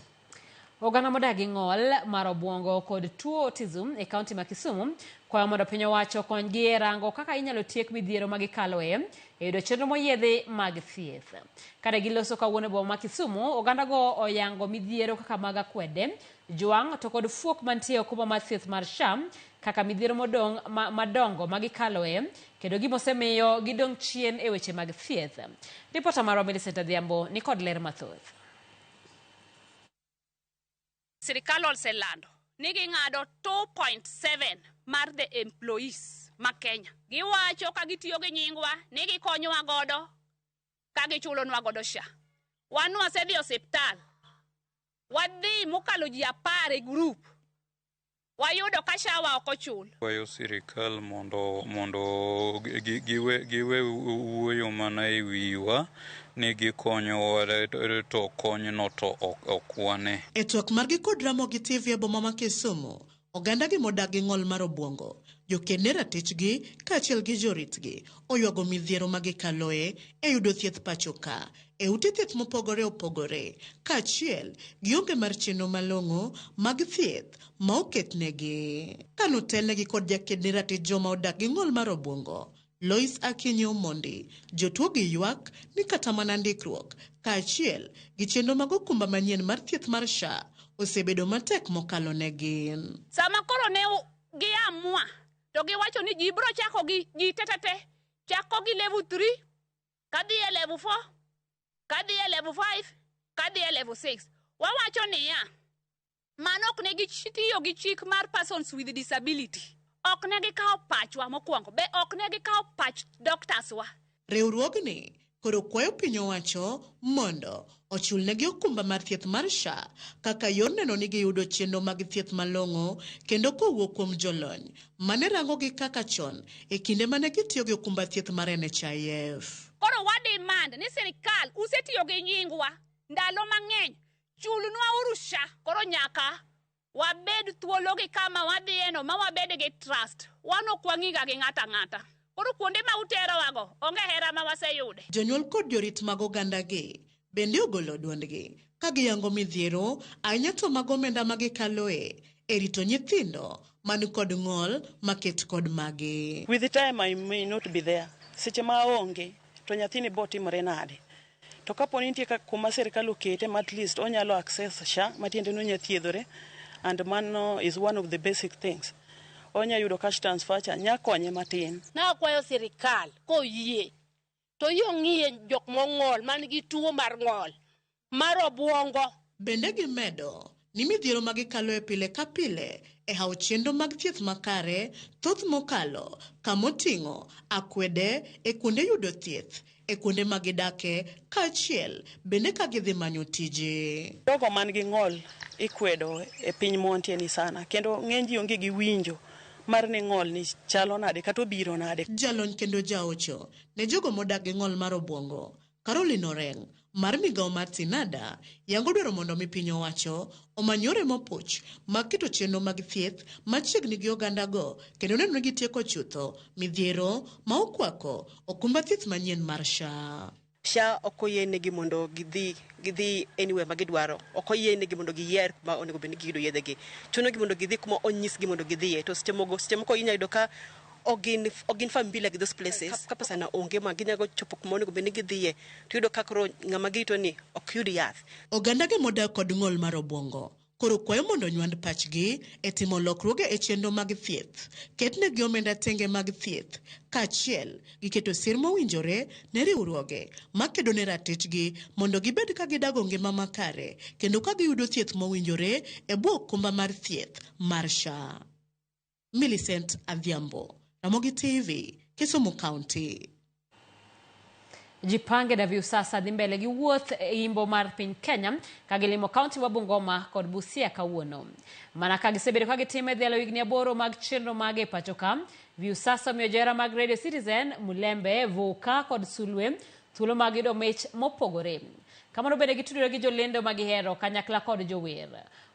Oganda modagi ng'ol mar obwongo kod tuo autism e kaunti ma Kisumu kwayo mondo piny owacho konygi e rango kaka inyalo tiek midhiero ma gikaloe e yudo chenro moyiedhi mag thieth. Kane giloso kawuono e boma ma Kisumu, oganda go oyango midhiero kaka mag akwede, jwang' to kod fuok mantie okumba mar thieth mar SHA kaka midhiero madongo ma gikaloe kendo gimosemiyo gidong' chien e weche mag thieth. Ripota mar Millicent Adhiambo ni kod ler mathoth. Sirikal oselando ni ging'ado 2.7 mar the employees ma Kenya. Giwacho ka gitiyo gi nyingwa ni gikonyowa godo ka gichulonwa godo SHA. Wan wasedhi osiptal. Wadhi mokalo ji 10 e group. Wayudo ka SHA wa ok ochul. Kwayo sirikal mondo giwe wuoyo mana e wiwa ni gikonyowa to konyno to ok wane. E twak margi kod Ramogi TV e boma ma Kisumu, oganda gi modagi ng'ol mar obwongo, jokene ratichgi kaachiel gi joritgi oywago midhiero ma gikaloe e yudo thieth pacho ka e ute thieth mopogore opogore kaachiel gionge mar chenro malong'o mag thieth ma oketnegi. Kanotelnegi kod jakene ratich joma odak gi ng'ol mar obwongo, Lois Akinyi Omondi, jotuo gi ywak ni kata mana ndikruok kaachiel gi chenro mag okumba manyien mar thieth mar SHA osebedo matek mokalo negi. Sama koro ne giamua to giwacho ni ji bro chako gi ji tetete chako gi level 3 kadhi e level 4 kadhi e level 5 kadhi e level 6. Wawacho niya, mano ok ne gitiyo gi chik mar persons with disability. Ok ne gikawo pachwa mokwongo, be ok ne gikawo pach doctors wa. Riwruogni koro kwayo piny owacho mondo ochulnegi okumba mar thieth mar SHA kaka yor neno ni giyudo chenro mag thieth malong'o kendo kowuok kuom jolony mane rangogi kaka chon e kinde mane gitiyo gi okumba thieth mar NHIF. Koro wademand ni sirikal usetiyo gi nyingwa ndalo mang'eny, chulnwa uru SHA. Koro nyaka wabed thuolo gi kama wadhieno ma wabed gi trust. Wan ok wang'iga gi ng'ata ng'ata. Koro kuonde ma uterowago onge hera ma waseyude. Jonyuol kod jorit mag oganda gi bende ogolo duondgi ka giyango midhiero ahinya to mag omenda ma gikaloe e rito nyithindo man kod ng'ol maket kod magi. With the time I may not be there. Seche ma onge to nyathini bo timore nade. To kapo ni nitie kuma sirikal okete ma at least onyalo access SHA matiende no nyathiedhore, and mano is one of the basic things. Onya yudo cash transfer cha nyakonye matin. Na kwayo sirikal koyie to yong'ie jok mong'ol man gi tuo mar ng'ol mar obwongo. Bende gimedo ni midhiero ma gikalo e pile ka pile e hawo chenro mag thieth makare thoth mokalo kamoting'o akwede e kuonde yudo thieth e kuonde ma gidake kaachiel bende ka gidhi manyo tije. Jogo man gi ng'ol ikwedo e piny montie ni sana kendo ng'eny ji onge gi winjo mar ni ng'ol ni chalo nade kata obiro nade. Jalony kendo jaocho ne jogo modak gi ng'ol mar obwongo, Caroline Oreng mar migawo mar Tinada yango dwaro mondo mi piny owacho omany yore mopuch mag keto chenro mag thieth machiegni gi oganda go kendo neno ni gitieko chutho midhiero ma okwako okumba thieth manyien mar SHA. SHA ok oyienegi mondo gidhi anywhere ma gidwaro. Ok oyienegi mondo giyier kuma onego bed ni giyudo yedhegi. Chunogi mondo gidhi kuma onyisgi mondo gidhiye. To seche moko inyalo yudo ka ogin familiar gi those places. Ka pesa na onge ma ginyago chopo kuma onego bed ni gidhiye. To yudo ka koro ng'ama girito ni ok yud yath. Oganda ge modak kod ng'ol mar obwongo koro kwayo mondo nywand pachgi e timo lokruoge e chenro mag thieth, ketnegi omenda tenge mag thieth, kaachiel gi keto sir mowinjore ne riwruoge makedo ne ratichgi mondo gibed ka gidago ngima makare kendo ka giyudo thieth mowinjore e bwo okumba mar thieth mar SHA. Millicent Adhiambo, Ramogi TV, Kisumu County. Jipange na Viusasa dhi mbele gi wuoth e imbo mar piny Kenya ka gilimo kaunti wa Bungoma kod Busia kawuono. Mana ka gisebedo ka gitime dhialo higni 8 mag chenro mage pacho ka, Viusasa miyo johera mag Radio Citizen, Mulembe, Vuka kod Sulwe thuolo mag yudo mich mopogore. Kamano bende gitudore gi jolendo magihero kanyakla kod jower.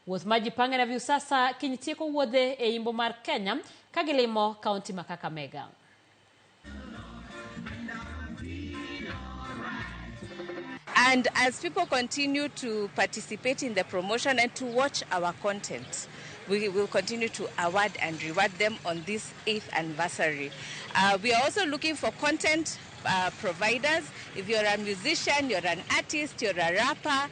Wuoth ma Jipange na Viusasa kiny tieko wuodhe e imbo mar Kenya ka gilimo kaunti ma Kakamega. And as people continue to participate in the promotion and to watch our content, we will continue to award and reward them on this 8th anniversary. We are also looking for content providers. If you're a musician, you're an artist, you're a rapper,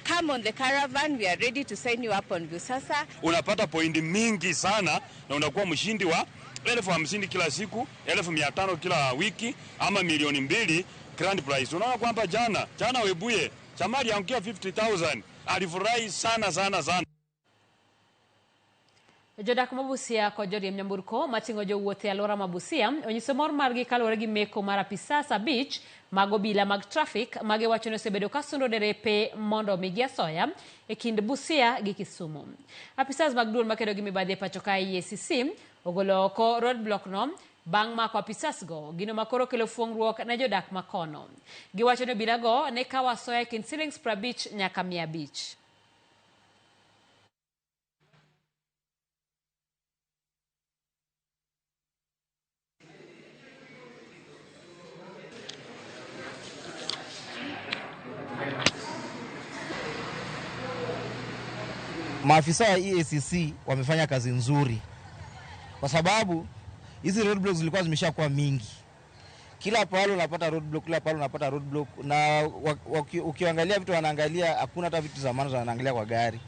come on the caravan. We are ready to sign you up on Sasa. Unapata pointi mingi sana na unakuwa mshindi wa 1,050 kila siku, 1,500 kila wiki ama milioni 2 grand prize. Unaona kwamba jana Webuye chamari yangia 50,000 alifurahi sana. Jodak mabusia ko jodi mnyamburko matingo jowuoth e alwora mabusia onyiso mor margi kaluwore gi meko mar apisas beach mago bila mag traffic mage wacho ni osebedo ka sundo derepe mondo migi asoya e kind Busia gi Kisumu. Apisas mag duol makedo gi mibadhi e pacho ka IEBC ogolo oko roadblock no bang' mako apisas go gino makoro kelo fuongruok na jodak makono. Giwacho ni bila go ne kawo asoya e kind shillings 50 nyaka 500. Maafisa wa IEBC wamefanya kazi nzuri kwa sababu hizi roadblocks zilikuwa zimeshakuwa mingi. Kila pahali unapata roadblock, na ukiangalia vitu wanaangalia hakuna hata vitu za maana wanaangalia kwa gari.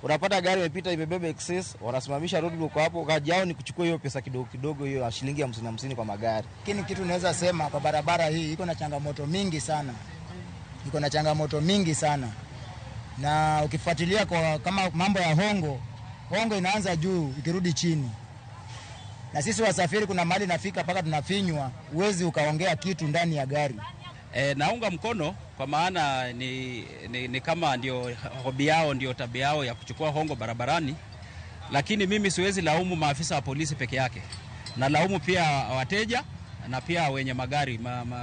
Unapata gari imepita imebeba excess, wanasimamisha roadblock hapo, kazi yao ni kuchukua hiyo pesa kidogo hiyo shilingi 50 kwa magari. Lakini kitu naweza sema kwa barabara hii iko na changamoto mingi sana. Na ukifuatilia kwa kama mambo ya hongo inaanza juu ikirudi chini. Na sisi wasafiri kuna mahali nafika paka tunafinywa, uwezi ukaongea kitu ndani ya gari. Naunga mkono kwa maana ni kama ndio hobi yao, ndio tabia yao ya kuchukua hongo barabarani. Lakini mimi siwezi laumu maafisa wa polisi peke yake. Na laumu pia wateja na pia wenye magari,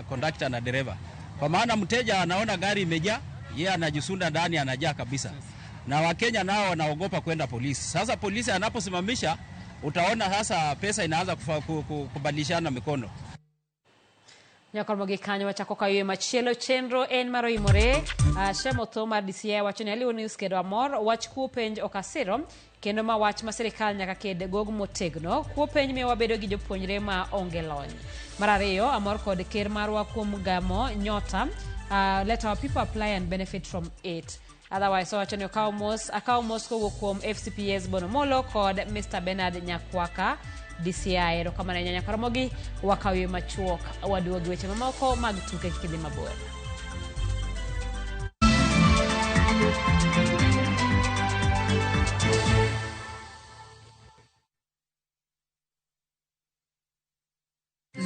conductor na dereva. Kwa maana mteja anaona gari imejaa, yeye anajisunda ndani anajaa kabisa. Na Wakenya nao wanaogopa kwenda polisi. Sasa polisi anaposimamisha utaona sasa pesa inaanza kubadilishana mikono. Nyakormogi kanyo wachako kayo machielo chenro en maro imore shemo to mar DCI wacho ni aliwo news kedo amor wach kuo penj okasiro kendo ma wach ma sirikal nyaka ked gog motegno kuo penj miyo wabedo gi jopuonjre ma onge lony. Mar ariyo amor kod ker marwa kuom gamo nyota let our people apply and benefit from it. Otherwise, so wacho ni akaw mos kowuok kuom FCPS Bonomolo kod Mr. Bernard Nyakwaka DCI. Ero kama na nyanya Karamogi wakawe machuok waduogi weche mamoko mag tuke kidhi mabor.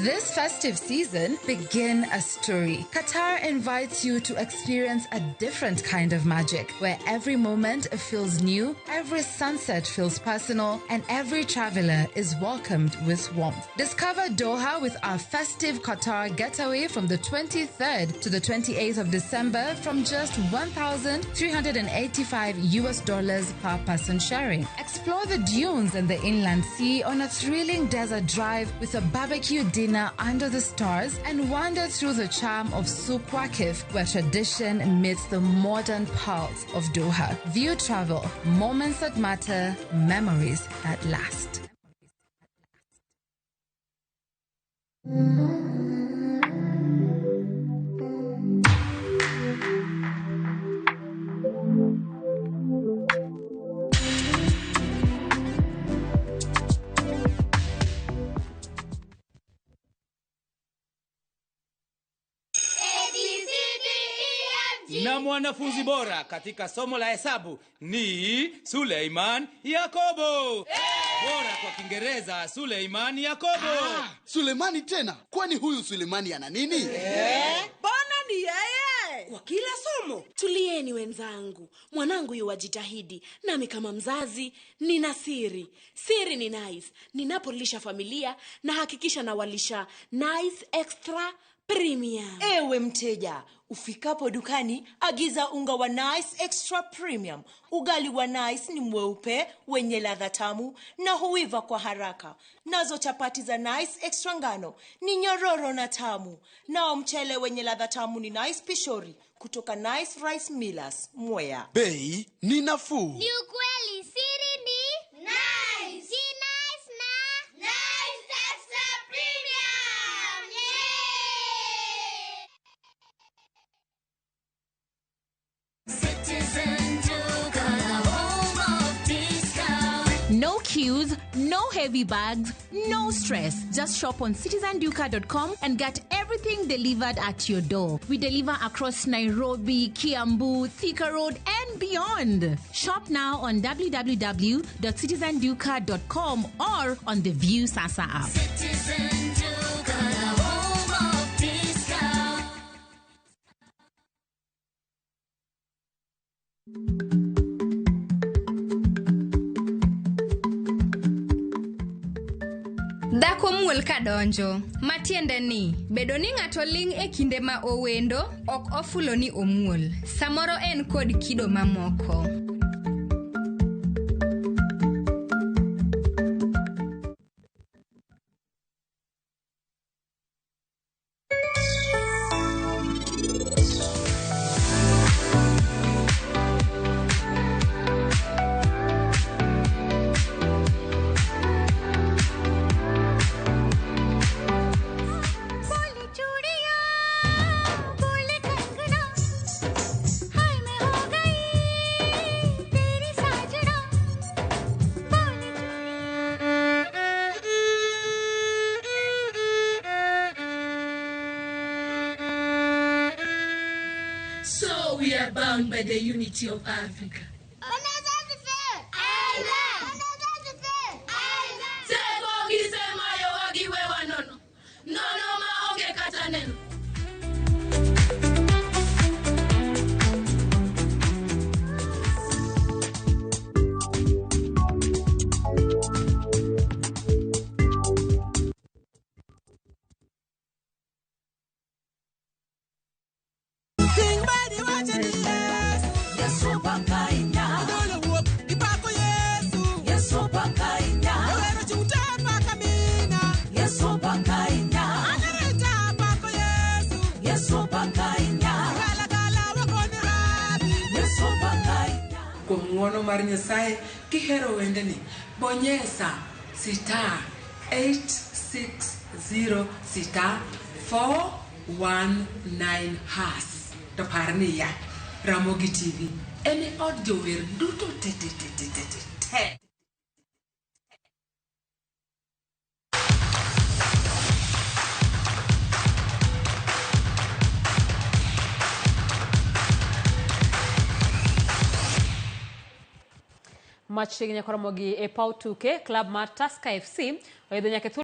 This festive season, begin a story. Qatar invites you to experience a different kind of magic, where every moment feels new, every sunset feels personal, and every traveler is welcomed with warmth. Discover Doha with our festive Qatar getaway from the 23rd to the 28th of December from just $1,385 per person sharing. Explore the dunes and the inland sea on a thrilling desert drive with a barbecue dinner under the stars and wander through the charm of Souk Waqif, where tradition meets the modern pulse of Doha. View travel, moments that matter, memories that last. Na mwanafunzi bora katika somo la hesabu ni Suleiman Yakobo. Bora kwa Kiingereza Suleiman Yakobo. Suleimani tena? Kwani huyu Suleimani ana nini? Bwana ni yeye. Kwa kila somo. Tulieni wenzangu. Mwanangu yu wajitahidi. Nami kama mzazi nina siri. Siri ni nice. Ninapolisha familia na hakikisha na walisha nice extra Premium. Ewe mteja, ufikapo dukani agiza unga wa Nice Extra Premium. Ugali wa Nice ni mweupe, wenye ladha tamu na huiva kwa haraka. Nazo chapati za Nice Extra ngano ni nyororo na tamu. Nao mchele wenye ladha tamu ni Nice Pishori kutoka Nice Rice Millers, Mwea. Bei ni nafuu. Ni ukweli, siri ni Nice. Si Nice na Nice Extra Premium. No queues, no heavy bags, no stress. Just shop on citizenduka.com and get everything delivered at your door. We deliver across Nairobi, Kiambu, Thika Road, and beyond. Shop now on www.citizenduka.com or on the View Sasa app. Dhako muol kadonjo, matiende ni, bedo ni ng'ato ling' e kinde ma owendo, ok ofulo ni omuol. Samoro en kod kido mamoko. So we are bound by the unity of Africa. Ng'uono mar Nyasaye kihero wende ni bonyesa *860*419# to parni ya Ramogi TV ene od jower duto te. Machiegni koromogi e pau tuke, klab mar Tusker FC oyudo nyaka